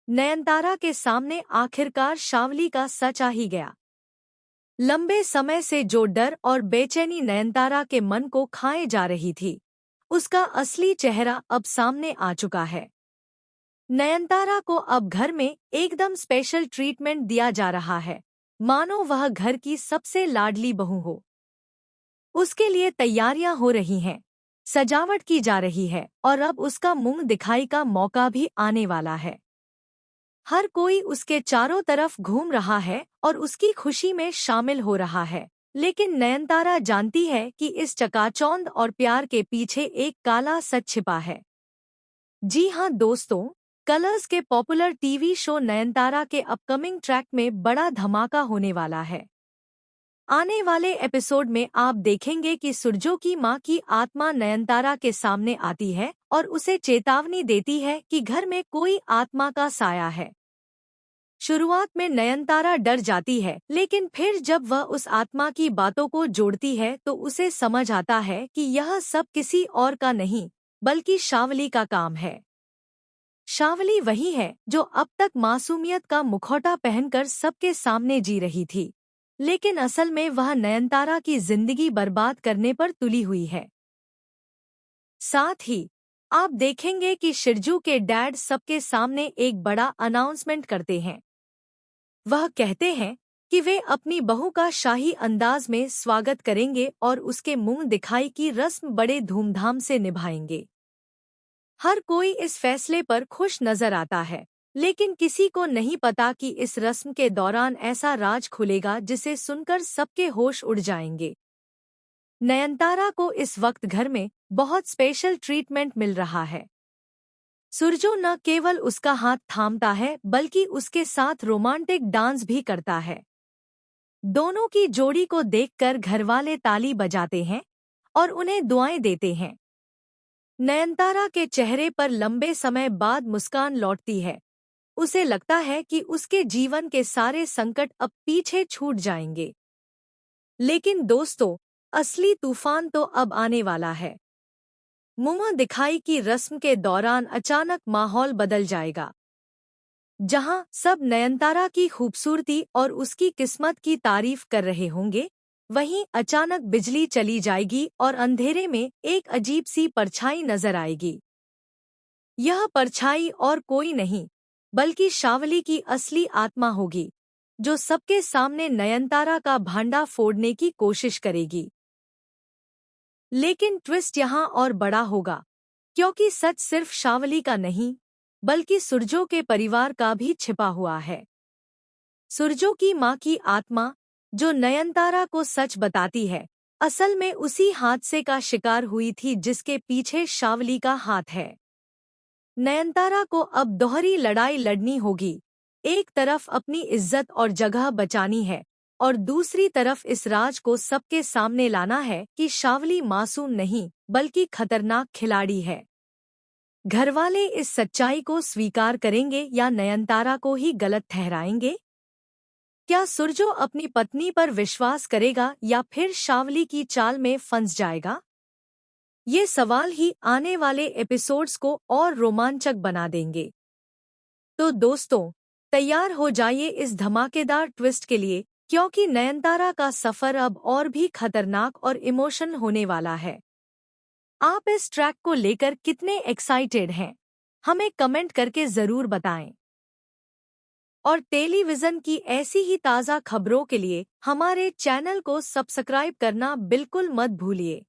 नयनतारा के सामने आखिरकार शावली का सच आ ही गया। लंबे समय से जो डर और बेचैनी नयनतारा के मन को खाए जा रही थी, उसका असली चेहरा अब सामने आ चुका है। नयनतारा को अब घर में एकदम स्पेशल ट्रीटमेंट दिया जा रहा है, मानो वह घर की सबसे लाडली बहू हो। उसके लिए तैयारियां हो रही हैं, सजावट की जा रही है और अब उसका मुंह दिखाई का मौका भी आने वाला है। हर कोई उसके चारों तरफ घूम रहा है और उसकी खुशी में शामिल हो रहा है, लेकिन नयनतारा जानती है कि इस चकाचौंध और प्यार के पीछे एक काला सच छिपा है। जी हाँ दोस्तों, कलर्स के पॉपुलर टीवी शो नयनतारा के अपकमिंग ट्रैक में बड़ा धमाका होने वाला है। आने वाले एपिसोड में आप देखेंगे कि सुरजो की मां की आत्मा नयनतारा के सामने आती है और उसे चेतावनी देती है कि घर में कोई आत्मा का साया है। शुरुआत में नयनतारा डर जाती है, लेकिन फिर जब वह उस आत्मा की बातों को जोड़ती है तो उसे समझ आता है कि यह सब किसी और का नहीं, बल्कि शावली का काम है। शावली वही है जो अब तक मासूमियत का मुखौटा पहनकर सबके सामने जी रही थी, लेकिन असल में वह नयनतारा की जिंदगी बर्बाद करने पर तुली हुई है। साथ ही आप देखेंगे कि शिरजू के डैड सबके सामने एक बड़ा अनाउंसमेंट करते हैं। वह कहते हैं कि वे अपनी बहू का शाही अंदाज में स्वागत करेंगे और उसके मुंह दिखाई की रस्म बड़े धूमधाम से निभाएंगे। हर कोई इस फैसले पर खुश नजर आता है, लेकिन किसी को नहीं पता कि इस रस्म के दौरान ऐसा राज खुलेगा जिसे सुनकर सबके होश उड़ जाएंगे। नयनतारा को इस वक्त घर में बहुत स्पेशल ट्रीटमेंट मिल रहा है। सुरजो न केवल उसका हाथ थामता है बल्कि उसके साथ रोमांटिक डांस भी करता है। दोनों की जोड़ी को देखकर घरवाले ताली बजाते हैं और उन्हें दुआएं देते हैं। नयनतारा के चेहरे पर लंबे समय बाद मुस्कान लौटती है। उसे लगता है कि उसके जीवन के सारे संकट अब पीछे छूट जाएंगे। लेकिन दोस्तों, असली तूफान तो अब आने वाला है। मुंह दिखाई की रस्म के दौरान अचानक माहौल बदल जाएगा। जहां सब नयनतारा की खूबसूरती और उसकी किस्मत की तारीफ कर रहे होंगे, वहीं अचानक बिजली चली जाएगी और अंधेरे में एक अजीब सी परछाई नजर आएगी। यह परछाई और कोई नहीं, बल्कि शावली की असली आत्मा होगी, जो सबके सामने नयनतारा का भांडा फोड़ने की कोशिश करेगी। लेकिन ट्विस्ट यहाँ और बड़ा होगा, क्योंकि सच सिर्फ शावली का नहीं, बल्कि सुरजो के परिवार का भी छिपा हुआ है। सुरजो की मां की आत्मा, जो नयनतारा को सच बताती है, असल में उसी हादसे का शिकार हुई थी जिसके पीछे शावली का हाथ है। नयनतारा को अब दोहरी लड़ाई लड़नी होगी। एक तरफ अपनी इज्जत और जगह बचानी है और दूसरी तरफ इस राज को सबके सामने लाना है कि शावली मासूम नहीं, बल्कि खतरनाक खिलाड़ी है। घरवाले इस सच्चाई को स्वीकार करेंगे या नयनतारा को ही गलत ठहराएंगे? क्या सुरजो अपनी पत्नी पर विश्वास करेगा या फिर शावली की चाल में फंस जाएगा? ये सवाल ही आने वाले एपिसोड्स को और रोमांचक बना देंगे। तो दोस्तों, तैयार हो जाइए इस धमाकेदार ट्विस्ट के लिए, क्योंकि नयनतारा का सफर अब और भी खतरनाक और इमोशनल होने वाला है। आप इस ट्रैक को लेकर कितने एक्साइटेड हैं? हमें कमेंट करके जरूर बताएं। और टेलीविजन की ऐसी ही ताज़ा खबरों के लिए हमारे चैनल को सब्सक्राइब करना बिल्कुल मत भूलिए।